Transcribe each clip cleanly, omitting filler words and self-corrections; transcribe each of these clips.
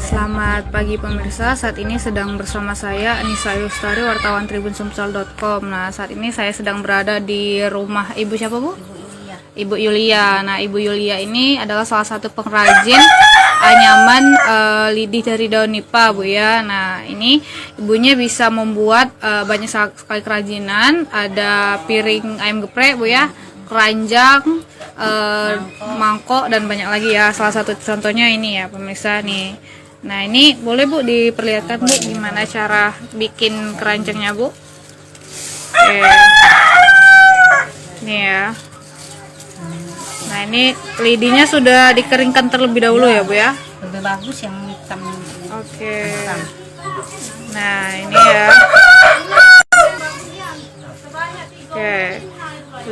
Selamat pagi pemirsa, saat ini sedang bersama saya Anissa Yustari, wartawan tribunsumsel.com. Nah, saat ini saya sedang berada di rumah Ibu siapa, Bu? Ibu Yulia. Nah, Ibu Yulia ini adalah salah satu pengrajin anyaman lidih dari daun nipah, Bu ya. Nah, ini ibunya bisa membuat banyak sekali kerajinan. Ada piring ayam geprek, Bu ya, keranjang, mangkok, dan banyak lagi ya. Salah satu contohnya ini ya pemirsa nih. Nah, ini boleh Bu diperlihatkan Bu gimana cara bikin keranjangnya, Bu? Oke. Ini ya. Nah, ini lidinya sudah dikeringkan terlebih dahulu ya Bu ya? Lebih bagus yang hitam. Oke. Nah, ini ya. Oke.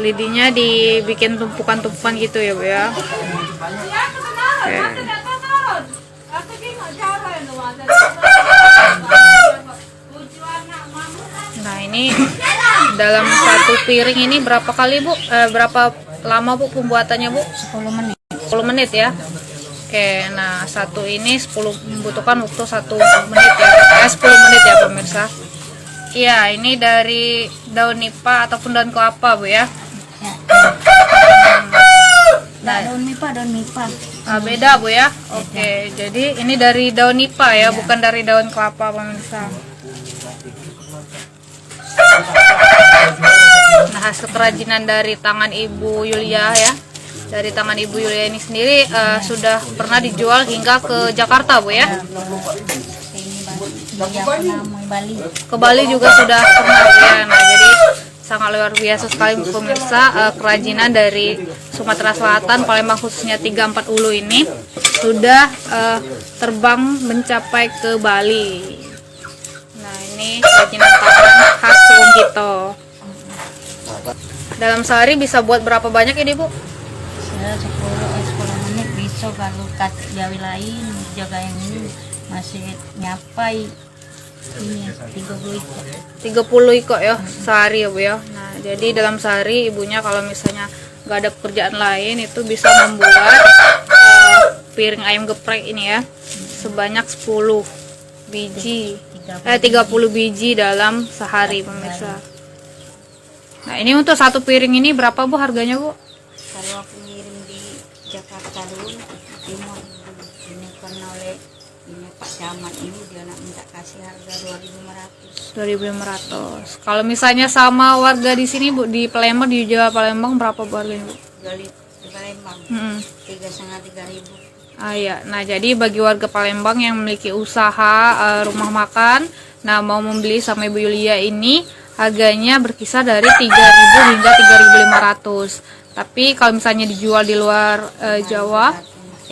Lidinya dibikin tumpukan-tumpukan gitu ya Bu ya? Oke. Nah, ini dalam satu piring ini berapa kali Bu? Berapa lama Bu pembuatannya Bu? 10 menit. 10 menit ya. Oke, nah satu ini 10 membutuhkan waktu 1 menit ya. 10 menit ya pemirsa. Iya, ini dari daun nipah ataupun daun kelapa Bu ya. Nah, daun nipah. Beda Bu ya. Oke, jadi ini dari daun nipah ya, bukan dari daun kelapa pemirsa. Nah, hasil kerajinan dari tangan Ibu Yulia ya, dari tangan Ibu Yulia ini sendiri sudah pernah dijual hingga ke Jakarta Bu ya. Ke Bali juga sudah pernah ya. Nah, jadi sangat luar biasa sekali pemirsa, kerajinan dari Sumatera Selatan, Palembang khususnya 3-4 Ulu ini sudah terbang mencapai ke Bali. Nah, ini kerajinan tangan khas Wonggito. Dalam sehari bisa buat berapa banyak ini Bu? 10 menit bisa. Kalau jawi lain jaga yang ini masih nyapai ini 30 ikut. 30 ikut ya sehari ya Bu ya. Nah, jadi dalam sehari ibunya kalau misalnya nggak ada pekerjaan lain itu bisa membuat piring ayam geprek ini ya sebanyak 10 biji. 30 biji dalam sehari pemirsa. Nah, ini untuk satu piring ini berapa Bu harganya Bu? Kalau aku ngirim di Jakarta dulu, Timur ini karena oleh ini Pak Camat ini dia nak minta kasih harga 2.500. 2.500. Kalau misalnya sama warga di sini Bu, di Palembang, di Jawa Palembang berapa Bu harganya Bu? Di Palembang 3.500-3.000. Ya. Nah, jadi bagi warga Palembang yang memiliki usaha rumah makan, nah mau membeli sama Ibu Yulia ini harganya berkisar dari 3.000 hingga 3.500. Tapi kalau misalnya dijual di luar Jawa,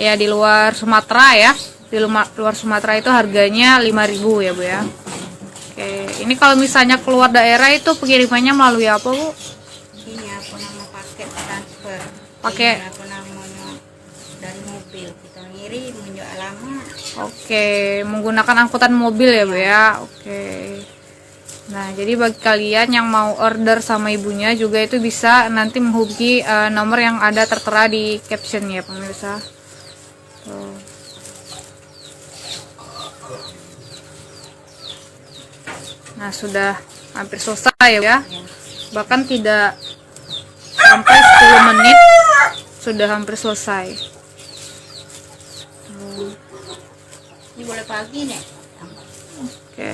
ya di luar Sumatera ya, di luar Sumatera itu harganya 5.000 ya Bu ya. Oke, ini kalau misalnya keluar daerah itu pengirimannya melalui apa Bu? Ini apa nama paket transfer. Pakai apa namanya dari mobil kita ngirim menjual alamat. Oke, menggunakan angkutan mobil ya Bu ya. Oke. Nah, jadi bagi kalian yang mau order sama ibunya juga itu bisa nanti menghubungi nomor yang ada tertera di caption ya pemirsa. Tuh. Nah, sudah hampir selesai ya. Bahkan tidak sampai 10 menit sudah hampir selesai. Tuh. Ini boleh pagi nih. Oke.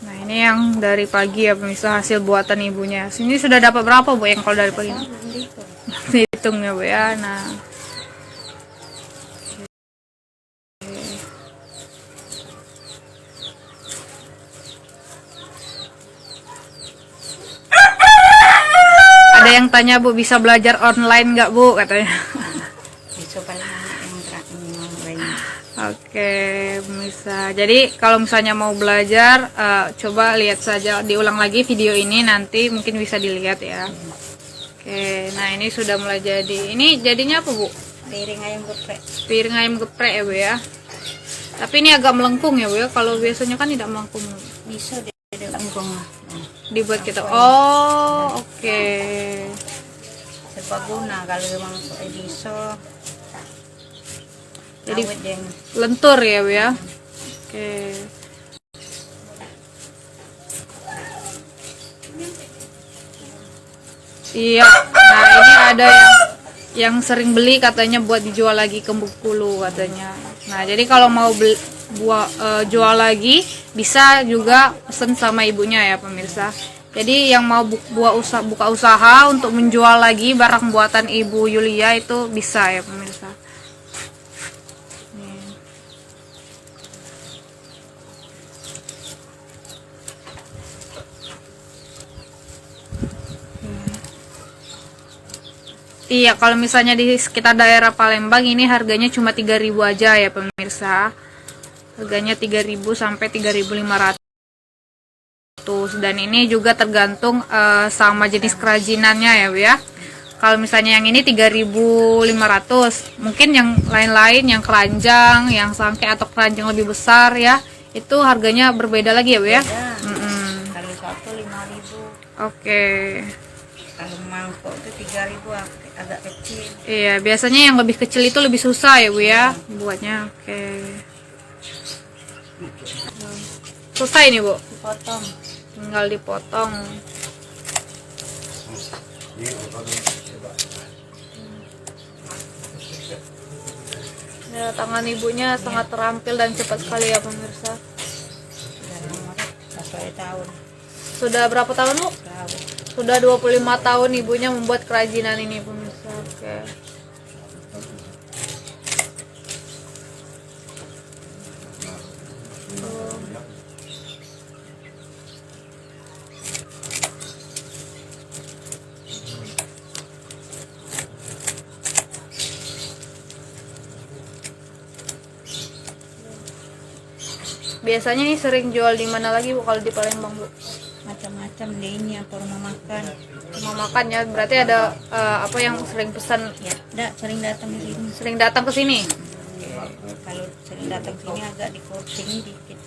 Nah, ini yang dari pagi ya pemirsa, hasil buatan ibunya. Sini sudah dapat berapa Bu yang kalau dari pagi? Hitung ya Bu ya. Nah, ada yang tanya Bu, bisa belajar online nggak Bu katanya? Bisa paling yang terakhir lainnya. Oke, pemirsa. Jadi kalau misalnya mau belajar, coba lihat saja, diulang lagi video ini, nanti mungkin bisa dilihat ya. Oke, nah ini sudah mulai jadi. Ini jadinya apa Bu? Piring ayam geprek. Piring ayam geprek ya Bu ya. Tapi ini agak melengkung ya Bu ya. Kalau biasanya kan tidak melengkung. Bisa dia lengkung. Dibuat kita. Oh, oke. Serbaguna kalau memang bisa. Jadi awet yang lentur ya Bu ya. Oke. Iya. Nah, ini ada yang sering beli katanya buat dijual lagi ke Bengkulu katanya. Nah, jadi kalau mau jual lagi bisa juga pesen sama ibunya ya pemirsa. Jadi yang mau buka usaha untuk menjual lagi barang buatan Ibu Yulia itu bisa ya pemirsa. Nih. Iya, kalau misalnya di sekitar daerah Palembang ini harganya cuma 3.000 aja ya pemirsa. Harganya 3.000 sampai 3.500. Dan ini juga tergantung sama jenis kerajinannya ya Bu ya. Kalau misalnya yang ini 3.500, mungkin yang lain-lain yang keranjang, yang sangke atau keranjang lebih besar ya, itu harganya berbeda lagi ya Bu ya. kalau satu 5.000. Oke. Kalau mangkok itu 3.000 agak kecil. Iya, biasanya yang lebih kecil itu lebih susah ya Bu ya buatnya. Oke. Selesai nih Bu. Dipotong. Tinggal dipotong. Ya, tangan ibunya sangat terampil dan cepat sekali ya pemirsa. Sampai tahun. Sudah berapa tahun Bu? Tahun. Sudah 25 tahun ibunya membuat kerajinan ini pemirsa. Oke. Biasanya nih sering jual di mana lagi Bu kalau di Palembang Bu? Macam-macam deh ini apa rumah makan. Mau makan ya, berarti ada apa yang sering pesan Ya, sering datang ke sini. sering datang ke sini. Kalau sering datang ke sini agak dikorting dikit.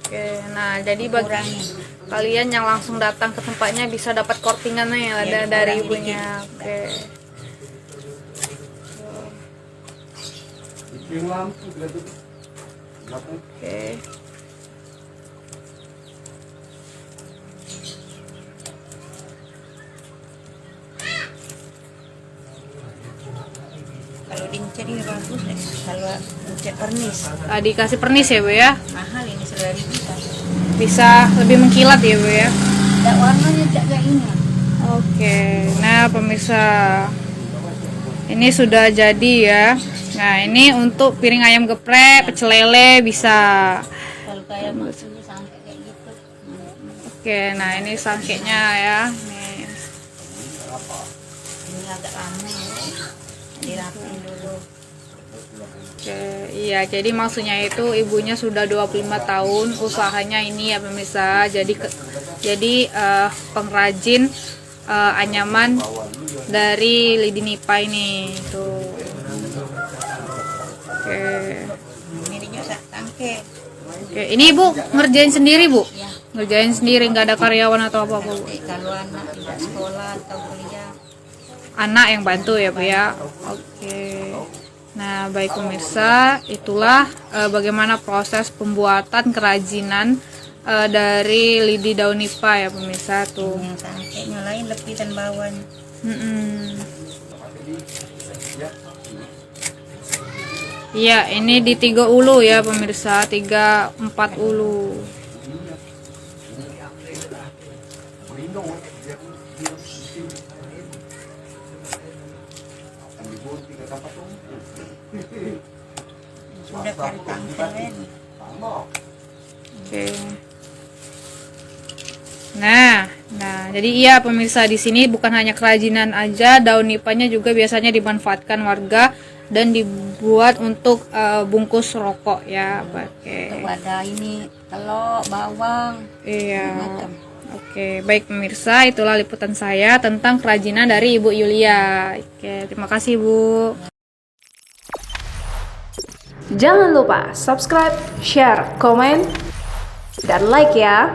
Oke, nah jadi bagi Kurangi. kalian yang langsung datang ke tempatnya bisa dapat kortingannya ya, ada dari ibunya. Oke. Oke. Kalau dicat ini bagus deh. Kalau dicat pernis Dikasih pernis ya Bu ya. mahal ini 9.000. Bisa lebih mengkilat ya Bu ya. Ada warnanya kayak ini. Oke. Nah, pemirsa. Ini sudah jadi ya. Nah, ini untuk piring ayam geprek, pecel lele bisa. Kalau kayak maksudnya sampai kayak gitu. Oke, nah ini sangkenya ya. Nih. Ini agak lama ya. Dirapiin dulu. Oke, iya, jadi maksudnya itu ibunya sudah 25 tahun usahanya ini ya pemirsa. Jadi pengrajin anyaman dari lidi nipa ini tuh. Oke. Ini juga tangke. Oke, ini Ibu ngerjain sendiri Bu? Ya. Ngerjain sendiri, nggak ada karyawan atau apa-apa Bu? Kalau anak tidak sekolah atau kuliah. Anak yang bantu ya Bu ya. Oke. Nah, baik pemirsa, itulah bagaimana proses pembuatan kerajinan dari lidi daun nipah ya pemirsa tuh. Yang tangkenya lain lepitan bawahnya. Iya, ini di 3 ulu ya pemirsa, 3-4 ulu. Sudah cari tangkel. Oke. Nah, jadi iya pemirsa, di sini bukan hanya kerajinan aja, daun nipahnya juga biasanya dimanfaatkan warga dan dibuat untuk bungkus rokok ya, pakai. Ada ini telur, bawang, Iya. macam. Oke, baik pemirsa, itulah liputan saya tentang kerajinan dari Ibu Yulia. Oke, terima kasih Bu. Jangan lupa subscribe, share, komen, dan like ya.